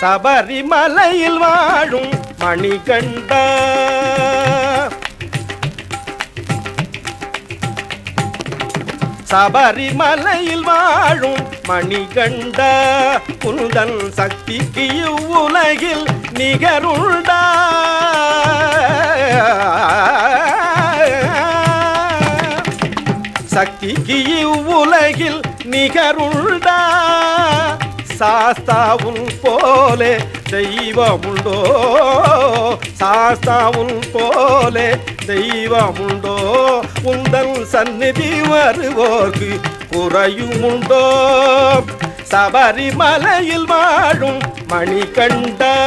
சபரிமலையில் வாழும் மணிகண்டா சபரிமலையில் வாழும் மணிகண்டா உந்தன் சக்திக்கு இவ்வுலகில் நிகருண்டா சக்திக்கு இவ்வுலகில் நிகருண்டா சாஸ்தாவுன் போலே தெய்வமுண்டோ சாஸ்தாவுன் போலே தெய்வமுண்டோ உந்தன் சந்நிதி வருவோர்க்கு குறையுமுண்டோ சபரிமலையில் வாழும் மணிகண்டா